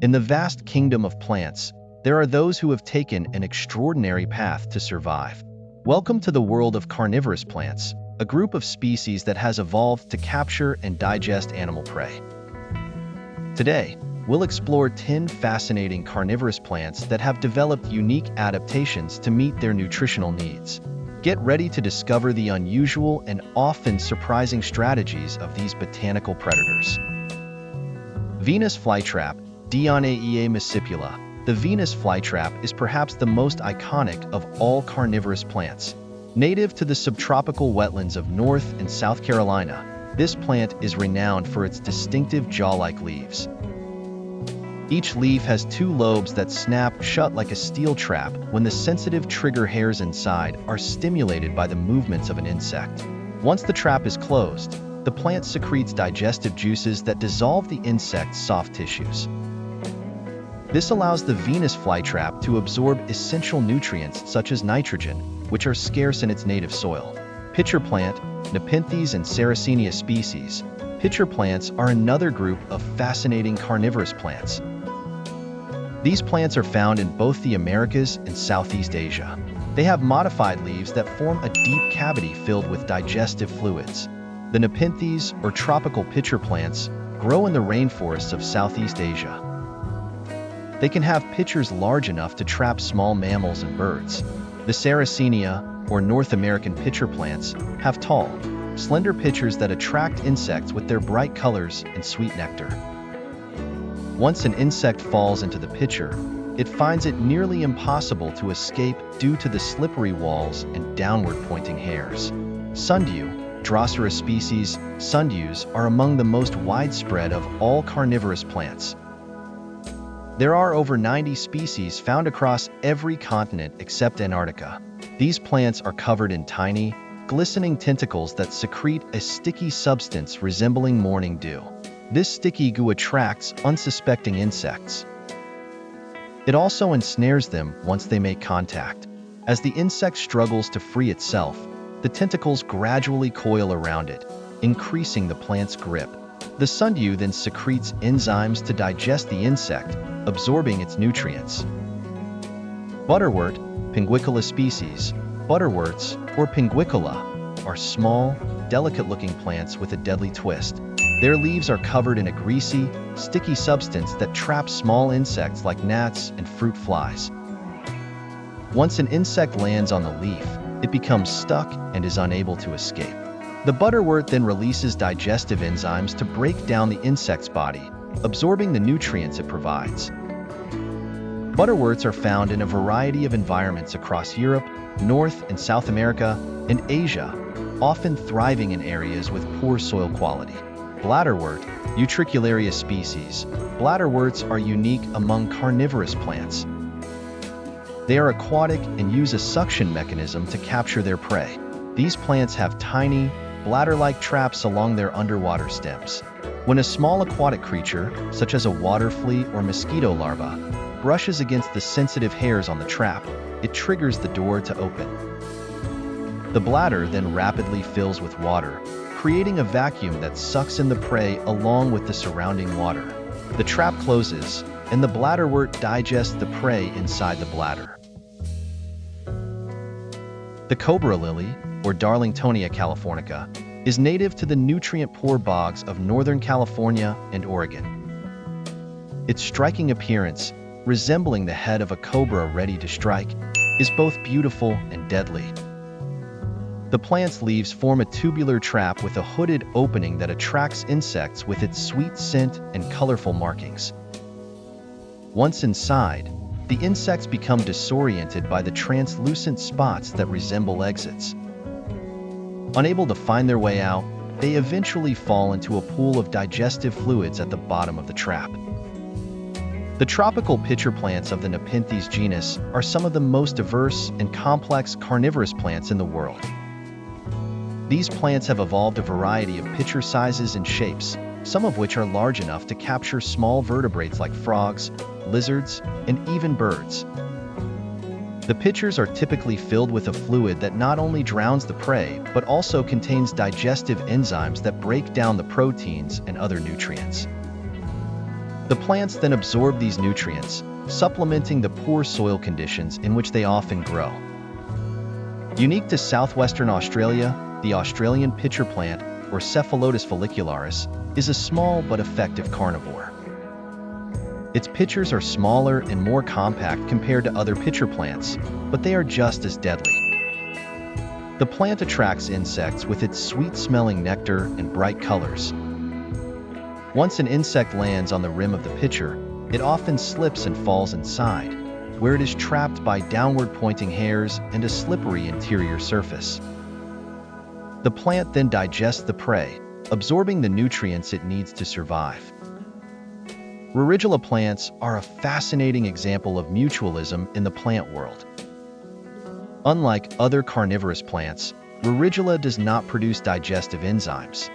In the vast kingdom of plants, there are those who have taken an extraordinary path to survive. Welcome to the world of carnivorous plants, a group of species that has evolved to capture and digest animal prey. Today, we'll explore 10 fascinating carnivorous plants that have developed unique adaptations to meet their nutritional needs. Get ready to discover the unusual and often surprising strategies of these botanical predators. Venus flytrap, Dionaea muscipula. The Venus flytrap is perhaps the most iconic of all carnivorous plants. Native to the subtropical wetlands of North and South Carolina, this plant is renowned for its distinctive jaw-like leaves. Each leaf has 2 lobes that snap shut like a steel trap when the sensitive trigger hairs inside are stimulated by the movements of an insect. Once the trap is closed, the plant secretes digestive juices that dissolve the insect's soft tissues. This allows the Venus flytrap to absorb essential nutrients such as nitrogen, which are scarce in its native soil. Pitcher plant, Nepenthes and Sarracenia species. Pitcher plants are another group of fascinating carnivorous plants. These plants are found in both the Americas and Southeast Asia. They have modified leaves that form a deep cavity filled with digestive fluids. The Nepenthes, or tropical pitcher plants, grow in the rainforests of Southeast Asia. They can have pitchers large enough to trap small mammals and birds. The Sarracenia, or North American pitcher plants, have tall, slender pitchers that attract insects with their bright colors and sweet nectar. Once an insect falls into the pitcher, it finds it nearly impossible to escape due to the slippery walls and downward-pointing hairs. Sundew, Drosera species, sundews are among the most widespread of all carnivorous plants. There are over 90 species found across every continent except Antarctica. These plants are covered in tiny, glistening tentacles that secrete a sticky substance resembling morning dew. This sticky goo attracts unsuspecting insects. It also ensnares them once they make contact. As the insect struggles to free itself, the tentacles gradually coil around it, increasing the plant's grip. The sundew then secretes enzymes to digest the insect, absorbing its nutrients. Butterwort, Pinguicula species. Butterworts, or Pinguicula, are small, delicate-looking plants with a deadly twist. Their leaves are covered in a greasy, sticky substance that traps small insects like gnats and fruit flies. Once an insect lands on the leaf, it becomes stuck and is unable to escape. The butterwort then releases digestive enzymes to break down the insect's body, absorbing the nutrients it provides. Butterworts are found in a variety of environments across Europe, North and South America, and Asia, often thriving in areas with poor soil quality. Bladderwort, Utricularia species. Bladderworts are unique among carnivorous plants. They are aquatic and use a suction mechanism to capture their prey. These plants have tiny, bladder-like traps along their underwater stems. When a small aquatic creature, such as a water flea or mosquito larva, brushes against the sensitive hairs on the trap, it triggers the door to open. The bladder then rapidly fills with water, creating a vacuum that sucks in the prey along with the surrounding water. The trap closes, and the bladderwort digests the prey inside the bladder. The Cobra Lily, or Darlingtonia californica, is native to the nutrient-poor bogs of Northern California and Oregon. Its striking appearance, resembling the head of a cobra ready to strike, is both beautiful and deadly. The plant's leaves form a tubular trap with a hooded opening that attracts insects with its sweet scent and colorful markings. Once inside, the insects become disoriented by the translucent spots that resemble exits. Unable to find their way out, they eventually fall into a pool of digestive fluids at the bottom of the trap. The tropical pitcher plants of the Nepenthes genus are some of the most diverse and complex carnivorous plants in the world. These plants have evolved a variety of pitcher sizes and shapes, some of which are large enough to capture small vertebrates like frogs, lizards, and even birds. The pitchers are typically filled with a fluid that not only drowns the prey, but also contains digestive enzymes that break down the proteins and other nutrients. The plants then absorb these nutrients, supplementing the poor soil conditions in which they often grow. Unique to southwestern Australia, the Australian pitcher plant, or Cephalotus follicularis, is a small but effective carnivore. Its pitchers are smaller and more compact compared to other pitcher plants, but they are just as deadly. The plant attracts insects with its sweet-smelling nectar and bright colors. Once an insect lands on the rim of the pitcher, it often slips and falls inside, where it is trapped by downward-pointing hairs and a slippery interior surface. The plant then digests the prey, absorbing the nutrients it needs to survive. Roridula plants are a fascinating example of mutualism in the plant world. Unlike other carnivorous plants, Roridula does not produce digestive enzymes.